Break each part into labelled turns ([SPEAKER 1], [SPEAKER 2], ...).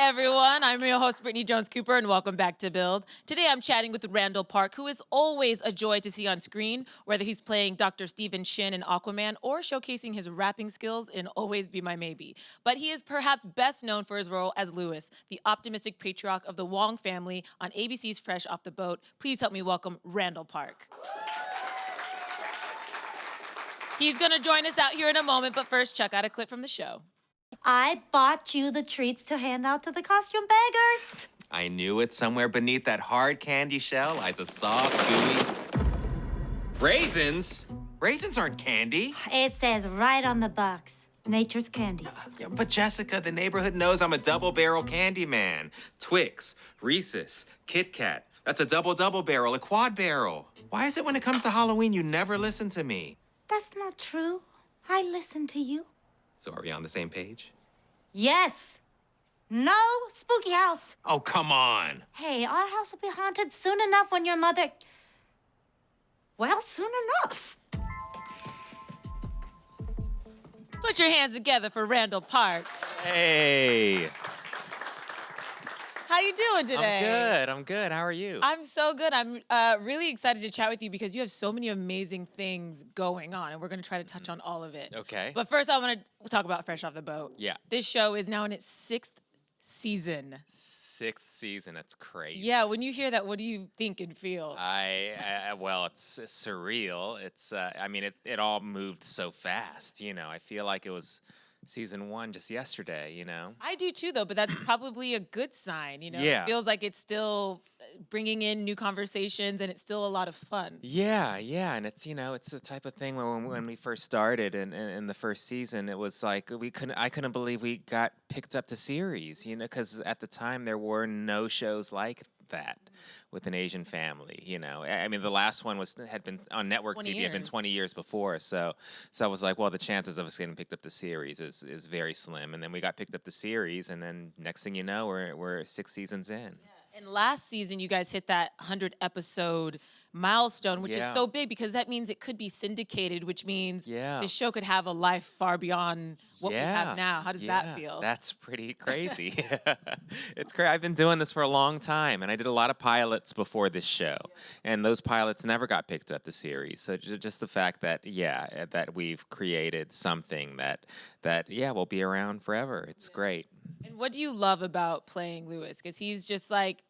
[SPEAKER 1] everyone. I'm your host, Brittany Jones-Cooper, and welcome back to Build. Today, I'm chatting with Randall Park, who is always a joy to see on screen, whether he's playing Dr. Stephen Shin in Aquaman or showcasing his rapping skills in Always Be My Maybe. But he is perhaps best known for his role as Louis, the optimistic patriarch of the Huang family on ABC's Fresh Off the Boat. Please help me welcome Randall Park. He's going to join us out here in a moment, but first, check out a clip from the show.
[SPEAKER 2] I bought you the treats to hand out to the costume beggars.
[SPEAKER 3] I knew it. Somewhere beneath that hard candy shell lies a soft, gooey... Raisins? Raisins aren't candy.
[SPEAKER 2] It says right on the box, nature's candy.
[SPEAKER 3] Yeah, but Jessica, the neighborhood knows I'm a double-barrel candy man. Twix, Reese's, Kit Kat. That's a double barrel, a quad barrel. Why is it when it comes to Halloween you never listen to me?
[SPEAKER 2] That's not true. I listen to you.
[SPEAKER 3] So are we on the same page?
[SPEAKER 2] Yes. No spooky house.
[SPEAKER 3] Oh, come on.
[SPEAKER 2] Hey, our house will be haunted soon enough when your mother... Well, soon enough.
[SPEAKER 1] Put your hands together for Randall Park.
[SPEAKER 3] Hey.
[SPEAKER 1] How you doing today?
[SPEAKER 3] I'm good. How are you?
[SPEAKER 1] I'm so good. I'm really excited to chat with you because you have so many amazing things going on, and we're going to try to touch on all of it.
[SPEAKER 3] Okay.
[SPEAKER 1] But first, I want to talk about Fresh Off the Boat.
[SPEAKER 3] Yeah.
[SPEAKER 1] This show is now in its 6th season.
[SPEAKER 3] 6th season. That's crazy.
[SPEAKER 1] Yeah. When you hear that, what do you think and feel?
[SPEAKER 3] Well, it's surreal. It's, I mean, it all moved so fast. You know, I feel like it was season 1 just yesterday, you know?
[SPEAKER 1] I do too, though, but that's probably a good sign, you know?
[SPEAKER 3] Yeah.
[SPEAKER 1] It feels like it's still bringing in new conversations and it's still a lot of fun.
[SPEAKER 3] Yeah, and it's, you know, it's the type of thing where when we first started in the first season, it was like I couldn't believe we got picked up to series, you know, because at the time there were no shows like that with an Asian family, you know. I mean, the last one had been on network TV, had been 20 years before, so I was like, well, the chances of us getting picked up the series is very slim. And then we got picked up the series, and then next thing you know, we're 6 seasons in.
[SPEAKER 1] Yeah. And last season, you guys hit that 100-episode milestone, which is so big because that means it could be syndicated, which means the show could have a life far beyond what we have now. How does that feel?
[SPEAKER 3] That's pretty crazy. It's crazy. I've been doing this for a long time, and I did a lot of pilots before this show, and those pilots never got picked up the series. So just the fact that that we've created something that will be around forever. It's great.
[SPEAKER 1] And what do you love about playing Louis? Because he's just like,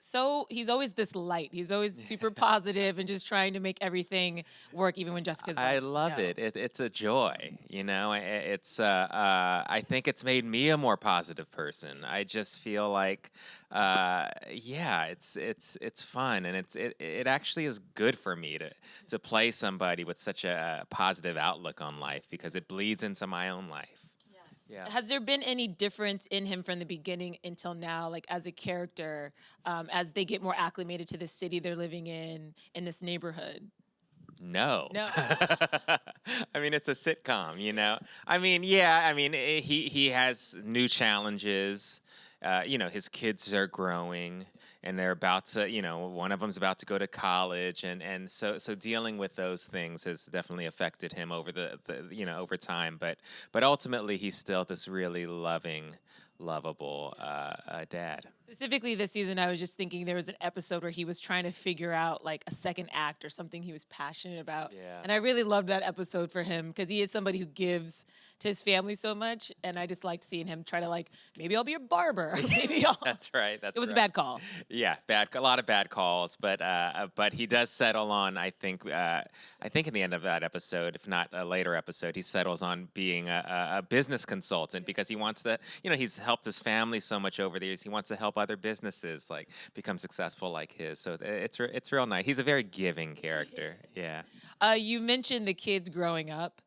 [SPEAKER 1] he's always this light. He's always super positive and just trying to make everything work, even when Jessica's like,
[SPEAKER 3] I love it. It's a joy, you know. It's I think it's made me a more positive person. I just feel like, it's fun, and it actually is good for me to play somebody with such a positive outlook on life because it bleeds into my own life. Yeah.
[SPEAKER 1] Has there been any difference in him from the beginning until now, like as a character, as they get more acclimated to the city they're living in this neighborhood?
[SPEAKER 3] No.
[SPEAKER 1] No.
[SPEAKER 3] I mean, it's a sitcom, you know? I mean, he has new challenges. You know, his kids are growing, and they're about to, you know, one of them's about to go to college, and so dealing with those things has definitely affected him over over time. But ultimately, he's still this really lovable dad.
[SPEAKER 1] Specifically this season, I was just thinking there was an episode where he was trying to figure out like a second act or something he was passionate about.
[SPEAKER 3] Yeah.
[SPEAKER 1] And I really loved that episode for him because he is somebody who gives to his family so much. And I just liked seeing him try to like, maybe I'll be a barber. Maybe I'll.
[SPEAKER 3] That's right.
[SPEAKER 1] It was a bad call.
[SPEAKER 3] Yeah, a lot of bad calls, but he does settle on, I think in the end of that episode, if not a later episode, he settles on being a business consultant because he wants to, you know, he's helped his family so much over the years. He wants to help other businesses like become successful like his. So it's real nice. He's a very giving character. Yeah.
[SPEAKER 1] You mentioned the kids growing up,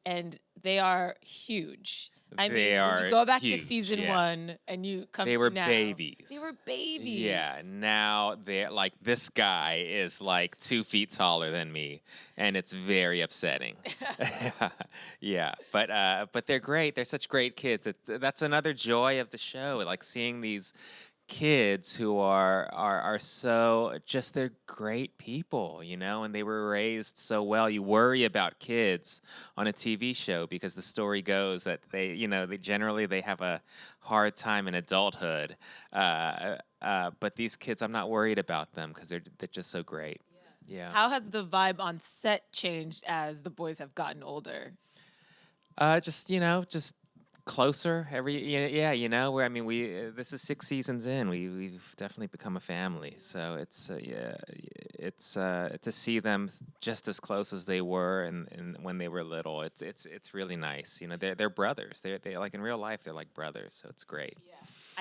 [SPEAKER 1] and they are huge. I mean, when you go back to season 1 and you come to now.
[SPEAKER 3] They were babies.
[SPEAKER 1] They were babies.
[SPEAKER 3] Yeah, now they're like, this guy is like 2 feet taller than me, and it's very upsetting. Yeah, but they're great. They're such great kids. That's another joy of the show, like seeing these kids who are so just they're great people, you know, and they were raised so well. You worry about kids on a TV show because the story goes that they, you know, they have a hard time in adulthood. But these kids, I'm not worried about them because they're just so great. Yeah.
[SPEAKER 1] How has the vibe on set changed as the boys have gotten older?
[SPEAKER 3] Just just closer yeah, you know, where I mean we this is 6 seasons in. We've definitely become a family. So it's yeah, it's to see them just as close as they were and when they were little. It's really nice. You know, they're brothers. They like in real life they're like brothers. So it's great.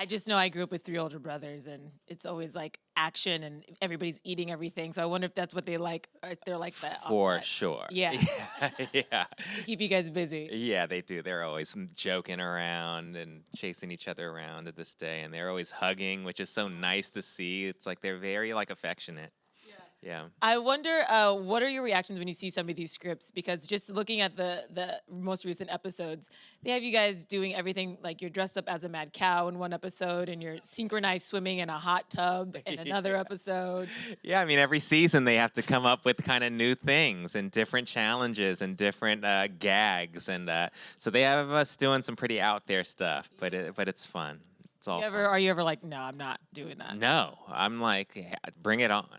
[SPEAKER 1] I just know I grew up with 3 older brothers, and it's always like action, and everybody's eating everything. So I wonder if that's what they like, or if they're like that. off
[SPEAKER 3] For
[SPEAKER 1] set.
[SPEAKER 3] sure.
[SPEAKER 1] Yeah.
[SPEAKER 3] Yeah.
[SPEAKER 1] To keep you guys busy.
[SPEAKER 3] Yeah, they do. They're always joking around and chasing each other around to this day, and they're always hugging, which is so nice to see. It's like they're very like affectionate. Yeah.
[SPEAKER 1] I wonder, what are your reactions when you see some of these scripts? Because just looking at the most recent episodes, they have you guys doing everything, like you're dressed up as a mad cow in one episode, and you're synchronized swimming in a hot tub in another episode.
[SPEAKER 3] Yeah, I mean, every season they have to come up with kind of new things and different challenges and different gags, and so they have us doing some pretty out there stuff. But it's fun. It's all.
[SPEAKER 1] Are you ever like, no, I'm not doing that?
[SPEAKER 3] No, I'm like, bring it on.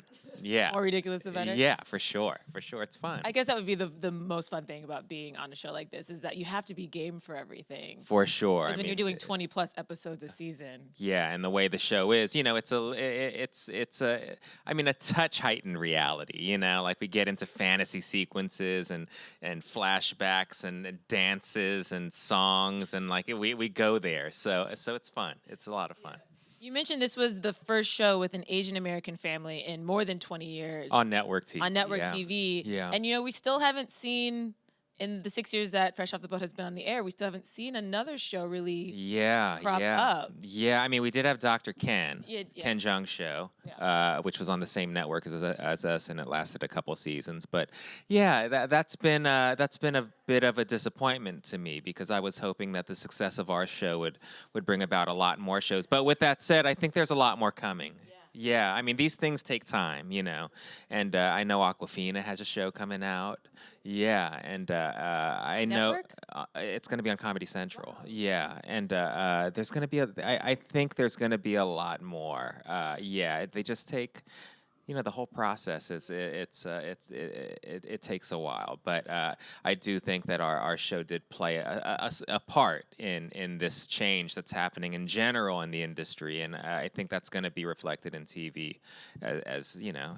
[SPEAKER 3] Yeah.
[SPEAKER 1] More ridiculous the better?
[SPEAKER 3] Yeah, for sure. For sure. It's fun.
[SPEAKER 1] I guess that would be the most fun thing about being on a show like this, is that you have to be game for everything.
[SPEAKER 3] For sure.
[SPEAKER 1] Because when you're doing 20 plus episodes a season.
[SPEAKER 3] Yeah, and the way the show is, you know, it's a touch heightened reality, you know, like we get into fantasy sequences and flashbacks and dances and songs, and like we go there. So it's fun. It's a lot of fun.
[SPEAKER 1] You mentioned this was the first show with an Asian American family in more than 20 years.
[SPEAKER 3] On network TV.
[SPEAKER 1] On network TV.
[SPEAKER 3] Yeah.
[SPEAKER 1] And, you know, we still haven't seen, in the 6 years that Fresh Off the Boat has been on the air, we still haven't seen another show really crop up.
[SPEAKER 3] Yeah, I mean, we did have Dr. Ken,
[SPEAKER 1] Yeah.
[SPEAKER 3] Ken Jeong's show, which was on the same network as us, and it lasted a couple seasons. But yeah, that's been a bit of a disappointment to me, because I was hoping that the success of our show would bring about a lot more shows. But with that said, I think there's a lot more coming. Yeah, I mean, these things take time, you know. And I know Aquafina has a show coming out. Yeah, and I know it's going to be on Comedy Central. Wow. Yeah, and there's going to be I think there's going to be a lot more. Yeah, they just take. You know, the whole process it takes a while, but I do think that our show did play a part in this change that's happening in general in the industry, and I think that's going to be reflected in TV as you know,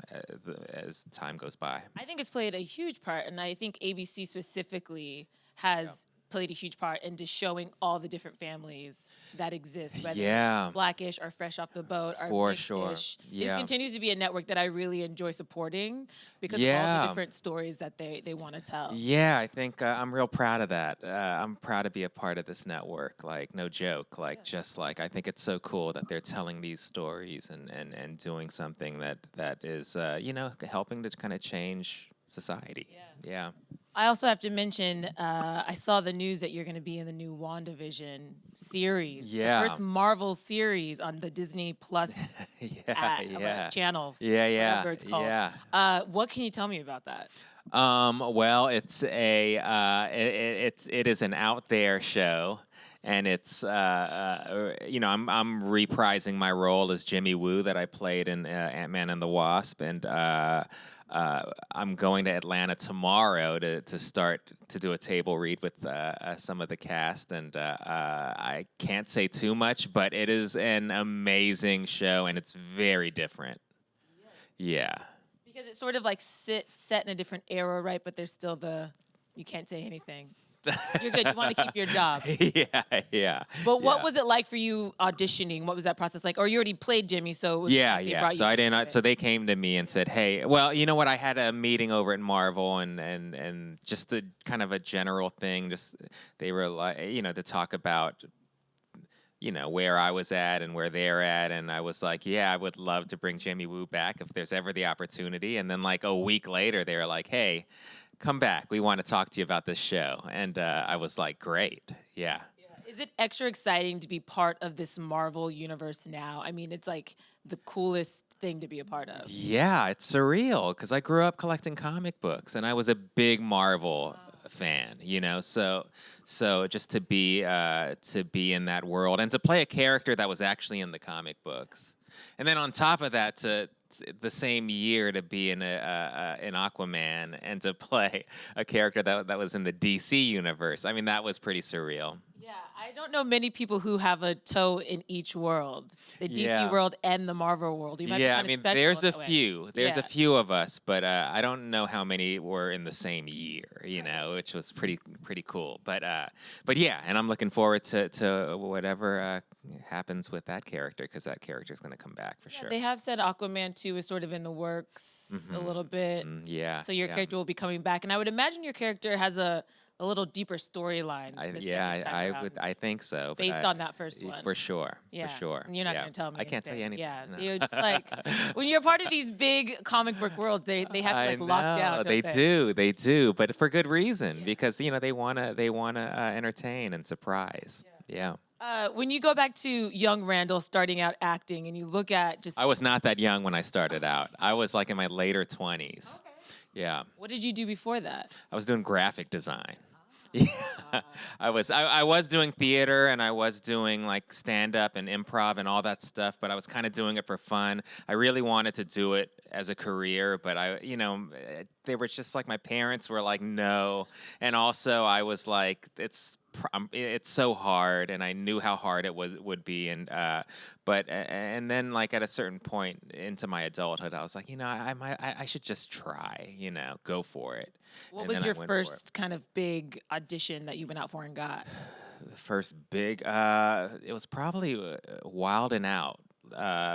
[SPEAKER 3] as time goes by.
[SPEAKER 1] I think it's played a huge part, and I think ABC specifically has played a huge part into showing all the different families that exist, whether Blackish or Fresh Off the Boat or Mixed-ish. It continues to be a network that I really enjoy supporting because of all the different stories that they want to tell.
[SPEAKER 3] Yeah, I think I'm real proud of that. I'm proud to be a part of this network. Like, no joke. Like, just like, I think it's so cool that they're telling these stories and doing something that is, you know, helping to kind of change society. Yeah.
[SPEAKER 1] I also have to mention, I saw the news that you're going to be in the new WandaVision series.
[SPEAKER 3] Yeah.
[SPEAKER 1] The first Marvel series on the Disney Plus channels. Whatever it's called.
[SPEAKER 3] Yeah.
[SPEAKER 1] What can you tell me about that?
[SPEAKER 3] Well, it's it is an out there show. And it's, you know, I'm reprising my role as Jimmy Woo that I played in Ant-Man and the Wasp, and I'm going to Atlanta tomorrow to start to do a table read with some of the cast, and I can't say too much, but it is an amazing show, and it's very different. Yeah.
[SPEAKER 1] Because it's sort of like set in a different era, right? But there's still you can't say anything. You're good. You want to keep your job.
[SPEAKER 3] Yeah.
[SPEAKER 1] But what was it like for you auditioning? What was that process like? Or you already played Jimmy, so
[SPEAKER 3] yeah. So I didn't. So they came to me and said, "Hey, well, you know what? I had a meeting over at Marvel, and just a kind of a general thing. Just they were like, you know, to talk about." You know, where I was at and where they're at. And I was like, yeah, I would love to bring Jimmy Woo back if there's ever the opportunity. And then like a week later, they were like, hey, come back. We want to talk to you about this show. And I was like, great. Yeah.
[SPEAKER 1] Is it extra exciting to be part of this Marvel universe now? I mean, it's like the coolest thing to be a part of.
[SPEAKER 3] Yeah, it's surreal because I grew up collecting comic books and I was a big Marvel fan, so just to be in that world and to play a character that was actually in the comic books. And then on top of that, the same year to be in Aquaman and to play a character that was in the DC universe. I mean, that was pretty surreal.
[SPEAKER 1] Yeah, I don't know many people who have a toe in each world, the DC
[SPEAKER 3] Yeah.
[SPEAKER 1] world and the Marvel world. You might be
[SPEAKER 3] Yeah, I
[SPEAKER 1] kind of
[SPEAKER 3] mean,
[SPEAKER 1] special
[SPEAKER 3] there's
[SPEAKER 1] in
[SPEAKER 3] a
[SPEAKER 1] that way.
[SPEAKER 3] few. There's a
[SPEAKER 1] Yeah.
[SPEAKER 3] few of us, but I don't know how many were in the same year. Which was pretty cool. But yeah, and I'm looking forward to whatever happens with that character because that character is going to come back for
[SPEAKER 1] Yeah,
[SPEAKER 3] sure.
[SPEAKER 1] they have said Aquaman 2 is sort of in the works a little bit.
[SPEAKER 3] Yeah.
[SPEAKER 1] So your
[SPEAKER 3] yeah.
[SPEAKER 1] character will be coming back. And I would imagine your character has a little deeper storyline this second time around,
[SPEAKER 3] I think so. But
[SPEAKER 1] based on that first one.
[SPEAKER 3] For sure.
[SPEAKER 1] Yeah.
[SPEAKER 3] For sure.
[SPEAKER 1] And you're not
[SPEAKER 3] yeah.
[SPEAKER 1] going to tell me
[SPEAKER 3] I can't tell you anything.
[SPEAKER 1] Yeah.
[SPEAKER 3] no.
[SPEAKER 1] You're just like, when you're part of these big comic book worlds, they have
[SPEAKER 3] I
[SPEAKER 1] like locked down.
[SPEAKER 3] know,
[SPEAKER 1] Don't they?
[SPEAKER 3] they do, but for good reason because they wanna entertain and surprise. Yeah.
[SPEAKER 1] When you go back to young Randall starting out acting and you look at just
[SPEAKER 3] I was not that young when I started out. I was like in my later 20s.
[SPEAKER 1] Okay.
[SPEAKER 3] Yeah.
[SPEAKER 1] What did you do before that?
[SPEAKER 3] I was doing graphic design. Yeah. I was doing theater and I was doing like stand up and improv and all that stuff, but I was kind of doing it for fun. I really wanted to do it as a career, but they were just like my parents were like no, and also I was like it's so hard, and I knew how hard it would be, and then like at a certain point into my adulthood, I was like, I should just try, go for it.
[SPEAKER 1] What
[SPEAKER 3] And
[SPEAKER 1] was
[SPEAKER 3] then I
[SPEAKER 1] your
[SPEAKER 3] went for it.
[SPEAKER 1] first kind of big audition that you went out for and got?
[SPEAKER 3] The first big, it was probably Wild and Out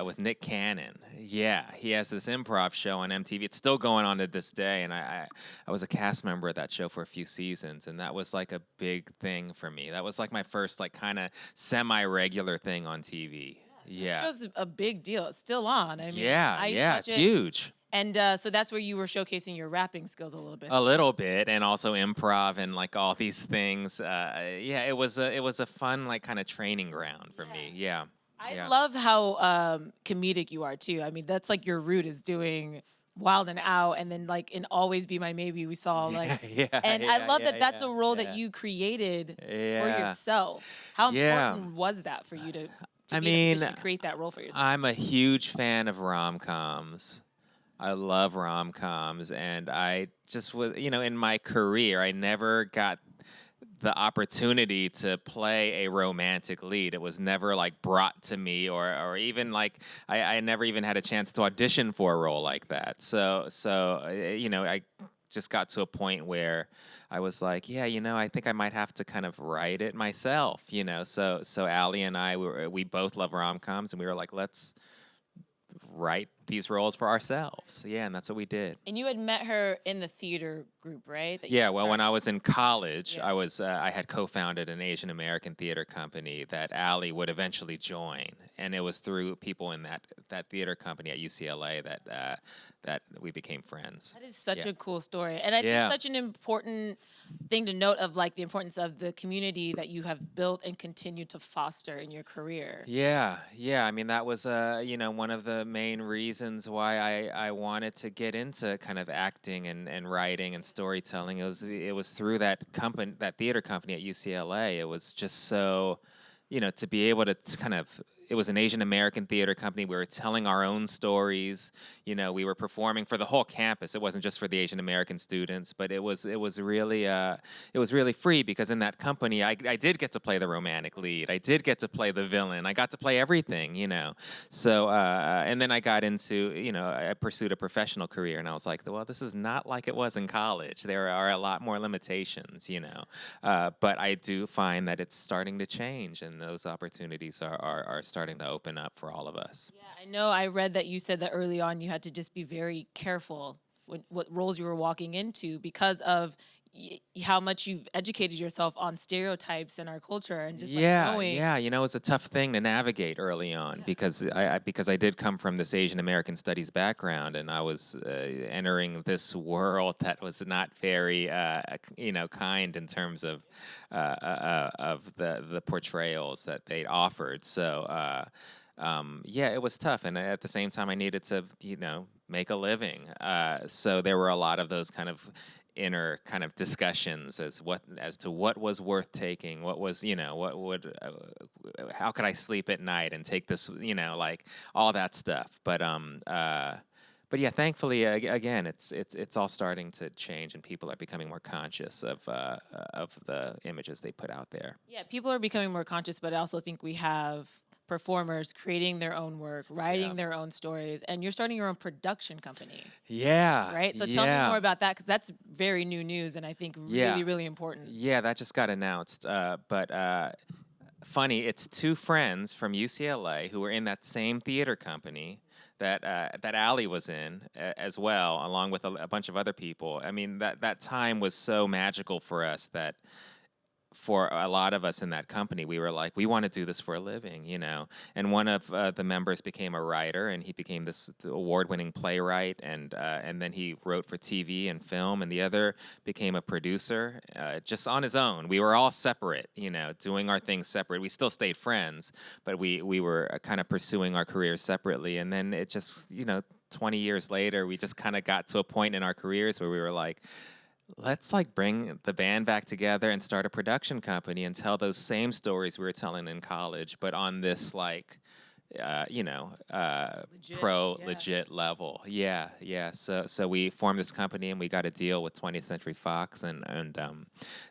[SPEAKER 3] with Nick Cannon. Yeah, he has this improv show on MTV. It's still going on to this day, and I was a cast member of that show for a few seasons, and that was like a big thing for me. That was like my first like kind of semi-regular thing on TV. Yeah.
[SPEAKER 1] That show's a big deal. It's still on. I mean,
[SPEAKER 3] Yeah,
[SPEAKER 1] I used to
[SPEAKER 3] yeah,
[SPEAKER 1] watch
[SPEAKER 3] it's
[SPEAKER 1] it.
[SPEAKER 3] huge.
[SPEAKER 1] And so that's where you were showcasing your rapping skills a little bit.
[SPEAKER 3] A little bit, and also improv and like all these things. Yeah, it was a fun like kind of training ground for me. Yeah.
[SPEAKER 1] I
[SPEAKER 3] yeah.
[SPEAKER 1] love how comedic you are too. I mean, that's like your root is doing Wild and Out, and then like in Always Be My Maybe, we saw like,
[SPEAKER 3] yeah,
[SPEAKER 1] and I love that that's
[SPEAKER 3] yeah,
[SPEAKER 1] a role
[SPEAKER 3] yeah.
[SPEAKER 1] that you created for
[SPEAKER 3] Yeah.
[SPEAKER 1] yourself. How
[SPEAKER 3] Yeah.
[SPEAKER 1] important was that for you to
[SPEAKER 3] I
[SPEAKER 1] be in a
[SPEAKER 3] mean,
[SPEAKER 1] position to create that role for yourself?
[SPEAKER 3] I'm a huge fan of rom-coms. I love rom-coms, and I just was, in my career, I never got the opportunity to play a romantic lead. It was never like brought to me, or even like I never even had a chance to audition for a role like that. So I just got to a point where I was like, yeah, I think I might have to kind of write it myself, So Allie and I, we both love rom-coms, and we were like, let's write these roles for ourselves. Yeah, and that's what we did.
[SPEAKER 1] And you had met her in the theater group, right? That you
[SPEAKER 3] Yeah,
[SPEAKER 1] had
[SPEAKER 3] well, when
[SPEAKER 1] started?
[SPEAKER 3] I was in college,
[SPEAKER 1] Yeah.
[SPEAKER 3] I had co-founded an Asian American theater company that Allie would eventually join, and it was through people in that theater company at UCLA that we became friends.
[SPEAKER 1] That is such
[SPEAKER 3] Yeah.
[SPEAKER 1] a cool story. And I
[SPEAKER 3] Yeah.
[SPEAKER 1] think such an important thing to note of like the importance of the community that you have built and continue to foster in your career.
[SPEAKER 3] Yeah. I mean, that was one of the main reasons why I wanted to get into kind of acting and writing and storytelling. It was through that theater company at UCLA. It was just so, to be able to kind of. It was an Asian American theater company. We were telling our own stories. We were performing for the whole campus. It wasn't just for the Asian American students, but it was really free because in that company, I did get to play the romantic lead. I did get to play the villain. I got to play everything. So and then I got into I pursued a professional career, and I was like, well, this is not like it was in college. There are a lot more limitations. But I do find that it's starting to change, and those opportunities are starting to open up for all of us.
[SPEAKER 1] Yeah, I know. I read that you said that early on you had to just be very careful what roles you were walking into because of how much you've educated yourself on stereotypes in our culture and just like
[SPEAKER 3] Yeah,
[SPEAKER 1] knowing.
[SPEAKER 3] yeah. You know, it's a tough thing to navigate early on because because I did come from this Asian American studies background, and I was entering this world that was not very, kind in terms of the portrayals that they offered. So. Yeah, it was tough, and at the same time, I needed to, make a living. So there were a lot of those kind of inner kind of discussions as to what was worth taking, what was, what would, how could I sleep at night and take this, like all that stuff. But yeah, thankfully, again, it's all starting to change, and people are becoming more conscious of the images they put out there.
[SPEAKER 1] Yeah, people are becoming more conscious, but I also think we have performers creating their own work,
[SPEAKER 3] Yeah.
[SPEAKER 1] writing their own stories, and you're starting your own production company,
[SPEAKER 3] Yeah,
[SPEAKER 1] right? So tell me
[SPEAKER 3] yeah.
[SPEAKER 1] more about that because that's very new news and I think
[SPEAKER 3] Yeah.
[SPEAKER 1] really, really important.
[SPEAKER 3] Yeah, that just got announced. But funny, it's two friends from UCLA who were in that same theater company that Allie was in as well, along with a bunch of other people. I mean, that time was so magical for us that for a lot of us in that company, we were like, we want to do this for a living, And one of the members became a writer, and he became this award-winning playwright, and then he wrote for TV and film. And the other became a producer, just on his own. We were all separate, doing our things separate. We still stayed friends, but we were kind of pursuing our careers separately. And then it just, 20 years later, we just kind of got to a point in our careers where we were like, let's like bring the band back together and start a production company and tell those same stories we were telling in college, but on this like, pro
[SPEAKER 1] Yeah.
[SPEAKER 3] legit level. Yeah, yeah. So we formed this company, and we got a deal with 20th Century Fox, and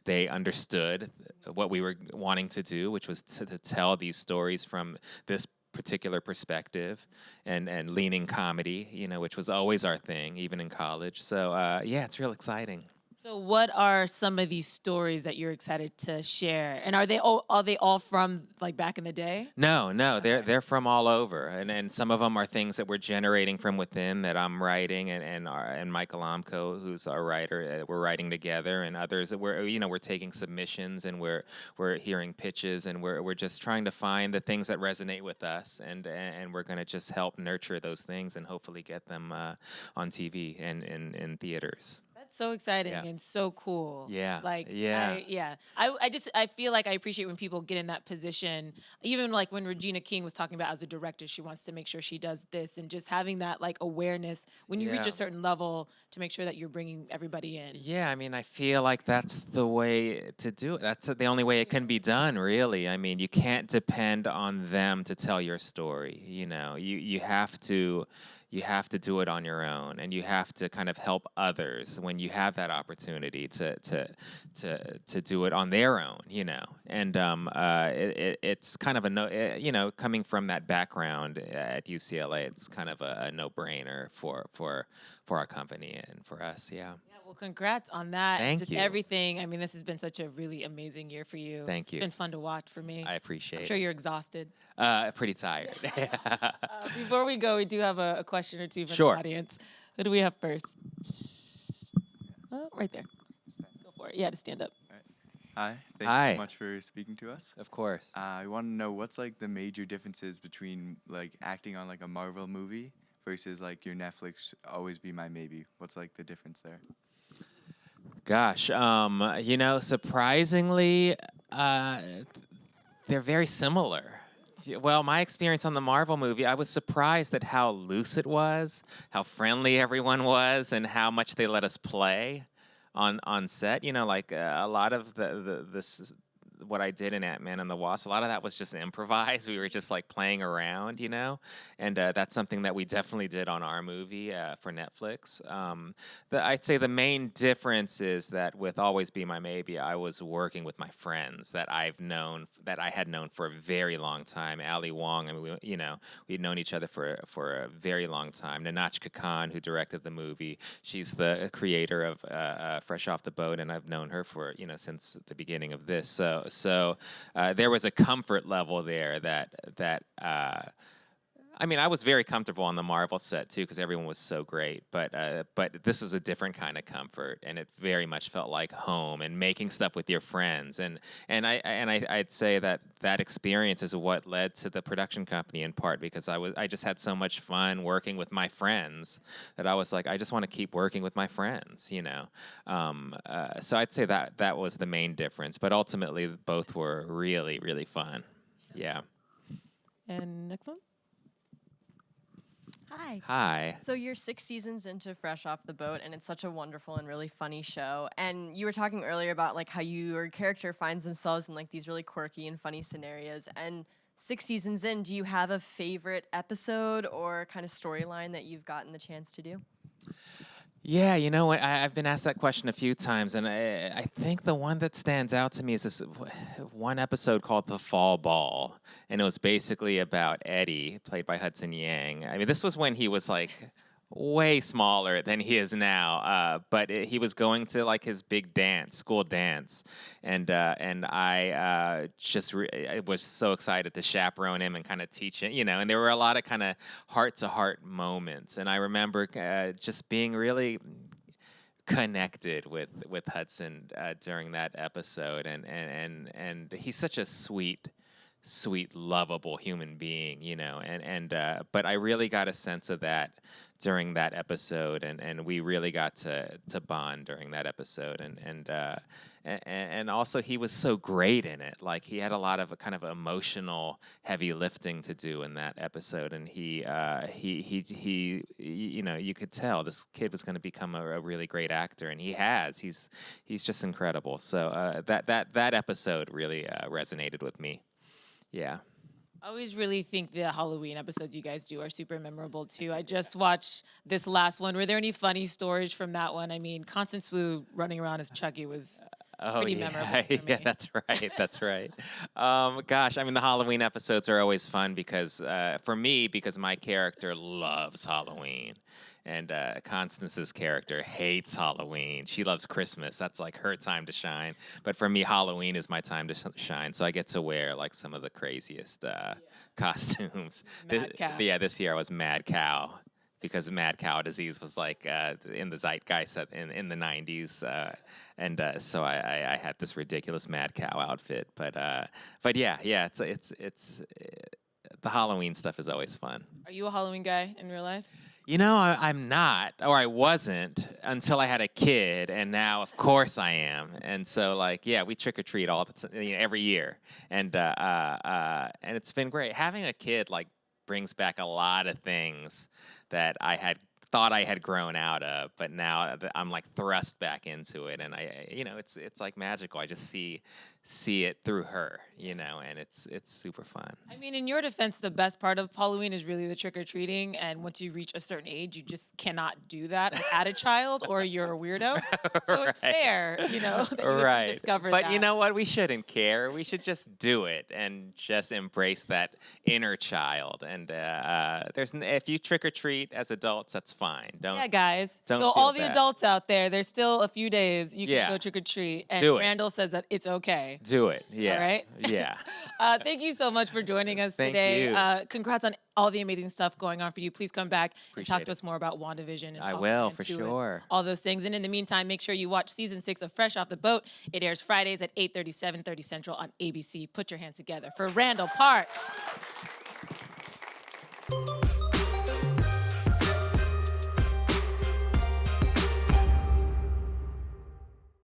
[SPEAKER 3] they understood what we were wanting to do, which was to tell these stories from this particular perspective and leaning comedy, which was always our thing, even in college. So yeah, it's real exciting.
[SPEAKER 1] So what are some of these stories that you're excited to share? And are they all from like back in the day?
[SPEAKER 3] No, no,
[SPEAKER 1] Okay.
[SPEAKER 3] they're from all over, and some of them are things that we're generating from within that I'm writing, and Michael Amco, who's our writer, we're writing together, and others that we're taking submissions, and we're hearing pitches, and we're just trying to find the things that resonate with us, and we're gonna just help nurture those things and hopefully get them on TV and in theaters.
[SPEAKER 1] That's so exciting
[SPEAKER 3] Yeah.
[SPEAKER 1] and so cool.
[SPEAKER 3] Yeah,
[SPEAKER 1] Like
[SPEAKER 3] yeah.
[SPEAKER 1] I feel like I appreciate when people get in that position. Even like when Regina King was talking about as a director, she wants to make sure she does this and just having that like awareness when you reach
[SPEAKER 3] Yeah.
[SPEAKER 1] a certain level to make sure that you're bringing everybody in.
[SPEAKER 3] Yeah, I mean, I feel like that's the way to do it. That's the only way it can be done, really. I mean, you can't depend on them to tell your story. You have to do it on your own, and you have to kind of help others when you have that opportunity to do it on their own. And it's kind of coming from that background at UCLA, it's kind of a no-brainer for our company and for us. Yeah.
[SPEAKER 1] Yeah, well, congrats on that. And
[SPEAKER 3] Thank
[SPEAKER 1] just
[SPEAKER 3] you.
[SPEAKER 1] everything. I mean, this has been such a really amazing year for you.
[SPEAKER 3] Thank you.
[SPEAKER 1] It's been fun to watch for me.
[SPEAKER 3] I
[SPEAKER 1] I'm
[SPEAKER 3] appreciate
[SPEAKER 1] sure
[SPEAKER 3] it.
[SPEAKER 1] you're exhausted.
[SPEAKER 3] Pretty tired.
[SPEAKER 1] Before we go, we do have a question or two from
[SPEAKER 3] Sure.
[SPEAKER 1] the audience. Who do we have first? Oh, right there. Go for it. Yeah, to stand up.
[SPEAKER 4] Hi, thank you
[SPEAKER 3] Hi.
[SPEAKER 4] so much for speaking to us.
[SPEAKER 3] Of course.
[SPEAKER 4] I want to know what's like the major differences between like acting on like a Marvel movie versus like your Netflix Always Be My Maybe. What's like the difference there?
[SPEAKER 3] Gosh, surprisingly, they're very similar. Well, my experience on the Marvel movie, I was surprised at how loose it was, how friendly everyone was, and how much they let us play on set. Like a lot of this what I did in Ant-Man and the Wasp, a lot of that was just improvised. We were just like playing around, and that's something that we definitely did on our movie for Netflix. I'd say the main difference is that with Always Be My Maybe, I was working with my friends that I had known for a very long time. Eddie Huang, I mean, we'd known each other for a very long time. Nahnatchka Khan, who directed the movie, she's the creator of Fresh Off the Boat, and I've known her for since the beginning of this. So there was a comfort level there that I mean, I was very comfortable on the Marvel set too, because everyone was so great. But this is a different kind of comfort, and it very much felt like home and making stuff with your friends. I'd say that experience is what led to the production company in part, because I just had so much fun working with my friends that I was like, I just want to keep working with my friends, you know. So I'd say that was the main difference. But ultimately, both were really, really fun. Yeah.
[SPEAKER 1] And next one.
[SPEAKER 5] Hi.
[SPEAKER 3] Hi.
[SPEAKER 5] So you're 6 seasons into Fresh Off the Boat, and it's such a wonderful and really funny show. And you were talking earlier about like how your character finds themselves in like these really quirky and funny scenarios. And 6 seasons in, do you have a favorite episode or kind of storyline that you've gotten the chance to do?
[SPEAKER 3] Yeah, you know what? I've been asked that question a few times, and I think the one that stands out to me is this one episode called The Fall Ball, and it was basically about Eddie, played by Hudson Yang. I mean, this was when he was like way smaller than he is now, but he was going to like his big school dance, and I I was so excited to chaperone him and kind of teach him, you know. And there were a lot of kind of heart-to-heart moments, and I remember just being really connected with Hudson during that episode, and he's such a sweet, lovable human being, you know, but I really got a sense of that during that episode, and we really got to bond during that episode, and also he was so great in it. Like, he had a lot of kind of emotional heavy lifting to do in that episode, and he you know, you could tell this kid was going to become a really great actor, and he's just incredible. So that episode really resonated with me. Yeah.
[SPEAKER 1] I always really think the Halloween episodes you guys do are super memorable too. I just watched this last one. Were there any funny stories from that one? I mean, Constance Wu running around as Chucky was pretty memorable for me.
[SPEAKER 3] Yeah, that's right. That's right. Gosh, I mean, the Halloween episodes are always fun because, for me, because my character loves Halloween. And Constance's character hates Halloween. She loves Christmas. That's like her time to shine. But for me, Halloween is my time to shine. So I get to wear like some of the craziest costumes.
[SPEAKER 1] Mad Cow.
[SPEAKER 3] Yeah, this year I was Mad Cow, because mad cow disease was like in the zeitgeist in the 90s. So I had this ridiculous mad cow outfit. But yeah, it's the Halloween stuff is always fun.
[SPEAKER 1] Are you a Halloween guy in real life?
[SPEAKER 3] You know, I'm not, or I wasn't until I had a kid, and now, of course, I am. And so, like, yeah, we trick or treat all the every year, and it's been great. Having a kid like brings back a lot of things that I had thought I had grown out of, but now I'm like thrust back into it, and you know, it's like magical. I just see it through her, you know, and it's super fun.
[SPEAKER 1] I mean, in your defense, the best part of Halloween is really the trick-or-treating, and once you reach a certain age, you just cannot do that at a child, or you're a weirdo. So it's
[SPEAKER 3] Right.
[SPEAKER 1] fair, you know, that you
[SPEAKER 3] Right.
[SPEAKER 1] discover
[SPEAKER 3] But
[SPEAKER 1] that.
[SPEAKER 3] you know what? We shouldn't care. We should just do it and just embrace that inner child. And if you trick or treat as adults, that's fine.
[SPEAKER 1] Yeah, guys.
[SPEAKER 3] don't
[SPEAKER 1] So
[SPEAKER 3] feel
[SPEAKER 1] all the
[SPEAKER 3] bad.
[SPEAKER 1] adults out there, there's still a few days you can
[SPEAKER 3] Yeah.
[SPEAKER 1] go trick-or-treat, and
[SPEAKER 3] Do it.
[SPEAKER 1] Randall says that it's okay.
[SPEAKER 3] Do it. Yeah.
[SPEAKER 1] All right?
[SPEAKER 3] Yeah.
[SPEAKER 1] Thank you so much for joining us
[SPEAKER 3] Thank
[SPEAKER 1] today.
[SPEAKER 3] you.
[SPEAKER 1] Congrats on all the amazing stuff going on for you. Please come back and
[SPEAKER 3] Appreciate
[SPEAKER 1] talk
[SPEAKER 3] it.
[SPEAKER 1] to us more about WandaVision. And
[SPEAKER 3] I
[SPEAKER 1] Hawkeye
[SPEAKER 3] will,
[SPEAKER 1] and
[SPEAKER 3] for
[SPEAKER 1] Two and
[SPEAKER 3] sure.
[SPEAKER 1] all those things. And in the meantime, make sure you watch season 6 of Fresh Off the Boat. It airs Fridays at 8:30, 7:30 Central on ABC. Put your hands together for Randall Park.